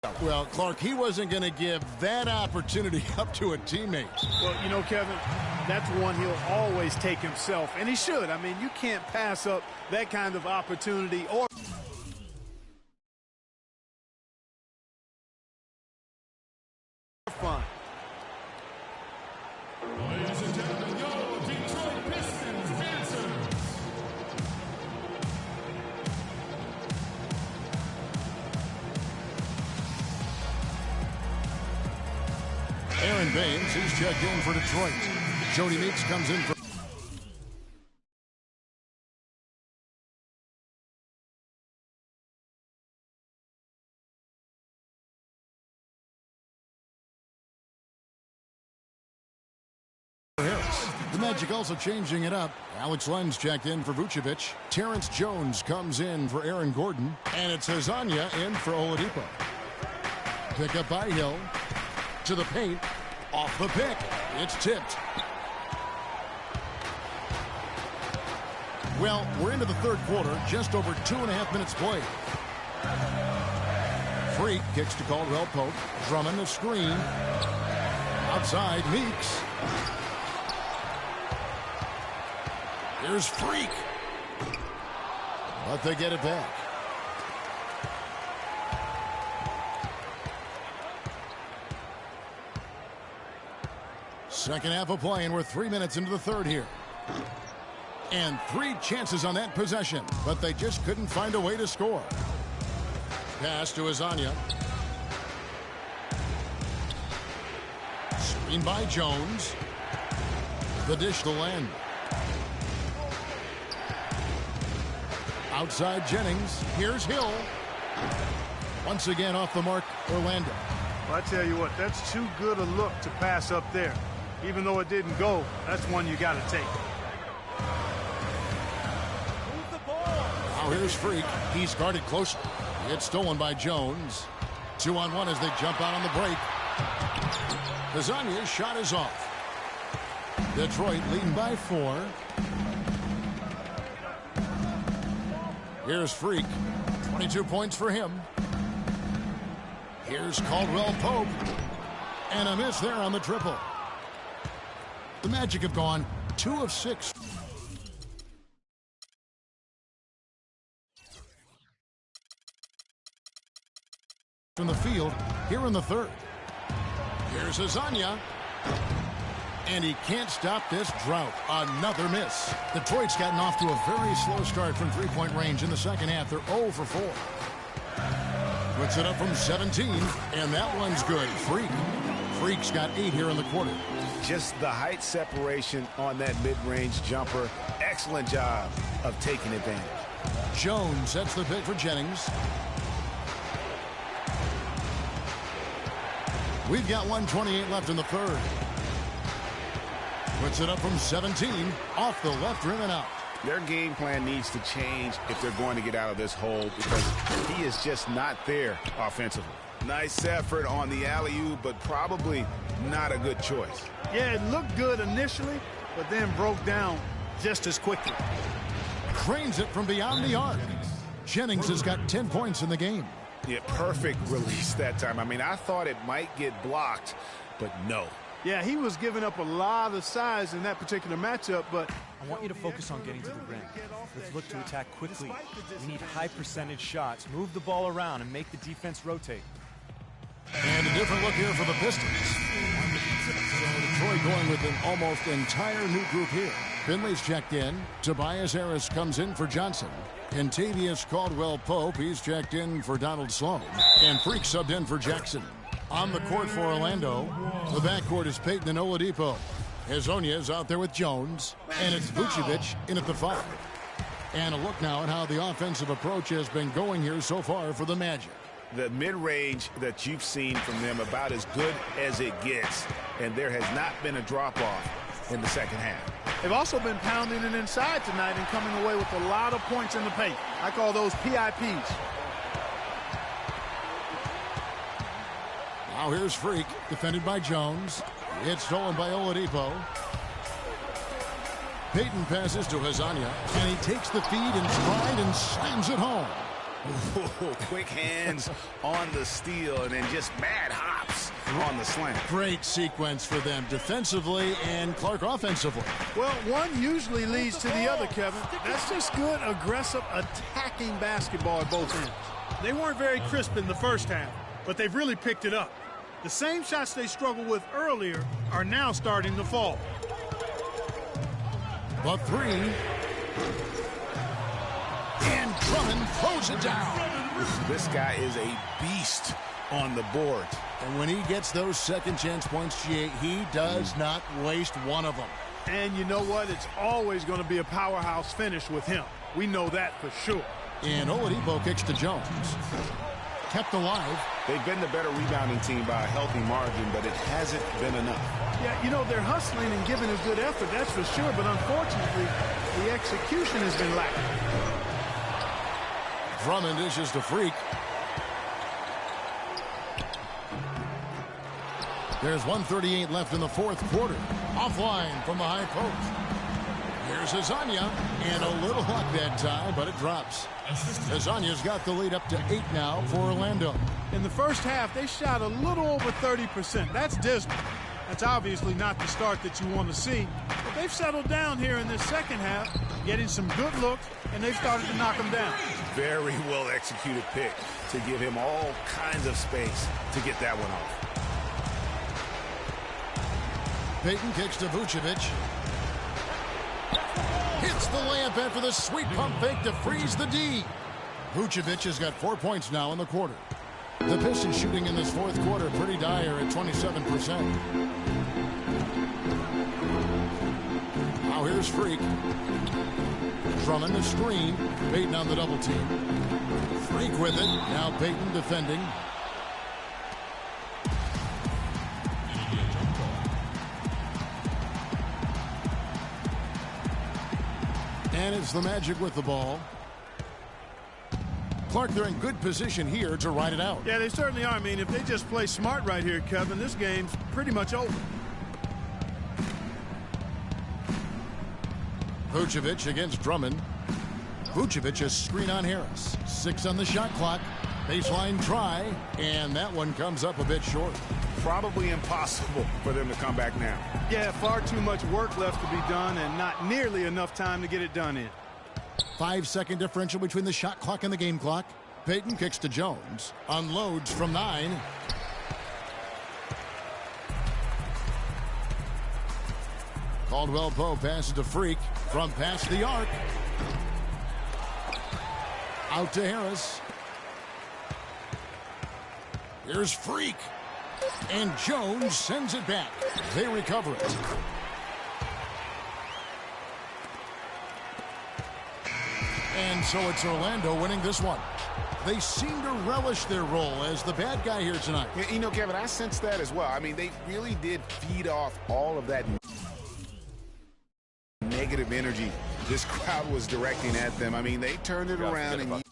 Well, Clark, he wasn't going to give that opportunity up to a teammate. Well, you know, Kevin, that's one he'll always take himself, and he should. I mean, you can't pass up that kind of opportunity or fun. Ladies and gentlemen, your Detroit Pistons dancers. Aaron Baines, he's checked in for Detroit. Jody Meeks comes in for... The Magic also changing it up. Alex Lenz checked in for Vucevic. Terrence Jones comes in for Aaron Gordon. And it's Hazanya in for Oladipo. Pick up by Hill. To the paint. Off the pick. It's tipped. Well, we're into the third quarter. Just over 2.5 minutes played. Freak kicks to Caldwell Pope. Drummond the screen. Outside, Meeks. Here's Freak. But they get it back. Second half of play, and we're 3 minutes into the third here. And 3 chances on that possession, but they just couldn't find a way to score. Pass to Hazanya. Screen by Jones. The dish to Len. Outside Jennings. Here's Hill. Once again off the mark, Orlando. Well, I tell you what, that's too good a look to pass up there. Even though it didn't go, that's one you got to take. Move the ball. Now here's Freak. He's guarded closely. It's stolen by Jones. 2-on-1 as they jump out on the break. Hazanya's shot is off. Detroit leading by 4. Here's Freak. 22 points for him. Here's Caldwell Pope. And a miss there on the triple. The Magic have gone 2 of 6. From the field here in the third. Here's Hazanya. And he can't stop this drought. Another miss. Detroit's gotten off to a very slow start from three-point range in the second half. They're 0 for 4. Puts it up from 17, and that one's good. Freak's got 8 here in the quarter. Just the height separation on that mid-range jumper. Excellent job of taking advantage. Jones sets the pick for Jennings. We've got 1:28 left in the third. Puts it up from 17, off the left rim and out. Their game plan needs to change if they're going to get out of this hole because he is just not there offensively. Nice effort on the alley-oop, but probably not a good choice. Yeah, it looked good initially, but then broke down just as quickly. Cranes it from beyond the arc. Jennings has got 10 points in the game. Yeah, perfect release that time. I mean, I thought it might get blocked, but no. Yeah, he was giving up a lot of size in that particular matchup, but I want you to focus on getting to the rim. Let's look to attack quickly. We need high percentage shots. Move the ball around and make the defense rotate. And a different look here for the Pistons. So Detroit going with an almost entire new group here. Finley's checked in. Tobias Harris comes in for Johnson. Kentavious Caldwell-Pope, he's checked in for Donald Sloan. And Freak subbed in for Jackson. On the court for Orlando, the backcourt is Payton and Oladipo. Hazanya is out there with Jones, and it's Vucevic in at the 5. And a look now at how the offensive approach has been going here so far for the Magic. The mid-range that you've seen from them about as good as it gets, and there has not been a drop-off in the second half. They've also been pounding it inside tonight and coming away with a lot of points in the paint. I call those PIPs. Now here's Freak, defended by Jones. It's stolen by Oladipo. Payton passes to Hazanya, and he takes the feed in stride and slams it home. Ooh, quick hands on the steal and then just mad hops on the slam. Great sequence for them defensively and Clark offensively. Well, one usually leads to the other, Kevin. That's just good, aggressive, attacking basketball at both ends. They weren't very crisp in the first half, but they've really picked it up. The same shots they struggled with earlier are now starting to fall. The three. And Drummond throws it down. This guy is a beast on the board. And when he gets those second chance points, he does not waste one of them. And you know what? It's always going to be a powerhouse finish with him. We know that for sure. And Oladipo kicks to Jones. Kept alive. They've been the better rebounding team by a healthy margin, but it hasn't been enough. Yeah, you know, they're hustling and giving a good effort, that's for sure. But unfortunately, the execution has been lacking. Drummond is just a freak. There's 1:38 left in the fourth quarter. Offline from the high post. Here's Azania, and a little luck that time, but it drops. Azania's got the lead up to 8 now for Orlando. In the first half, they shot a little over 30%. That's dismal. That's obviously not the start that you want to see. But they've settled down here in this second half, getting some good looks, and they've started to knock them down. Very well executed pick to give him all kinds of space to get that one off. Payton kicks to Vucevic. Hits the layup after the sweet pump fake to freeze the D. Vucevic has got 4 points now in the quarter. The Pistons shooting in this fourth quarter pretty dire at 27%. Now here's Freak. Drummond the screen. Payton on the double team. Freak with it. Now Payton defending. And it's the Magic with the ball. Clark, they're in good position here to ride it out. Yeah, they certainly are. I mean, if they just play smart right here, Kevin, this game's pretty much over. Vucevic against Drummond. Vucevic a screen on Harris. 6 on the shot clock. Baseline try, and that one comes up a bit short. Probably impossible for them to come back now. Yeah, far too much work left to be done and not nearly enough time to get it done in. 5-second differential between the shot clock and the game clock. Payton kicks to Jones. Unloads from 9. Caldwell Pope passes to Freak from past the arc. Out to Harris. Here's Freak. And Jones sends it back. They recover it. And so it's Orlando winning this one. They seem to relish their role as the bad guy here tonight. Yeah, you know, Kevin, I sense that as well. I mean, they really did feed off all of that negative energy this crowd was directing at them. I mean, they turned it around and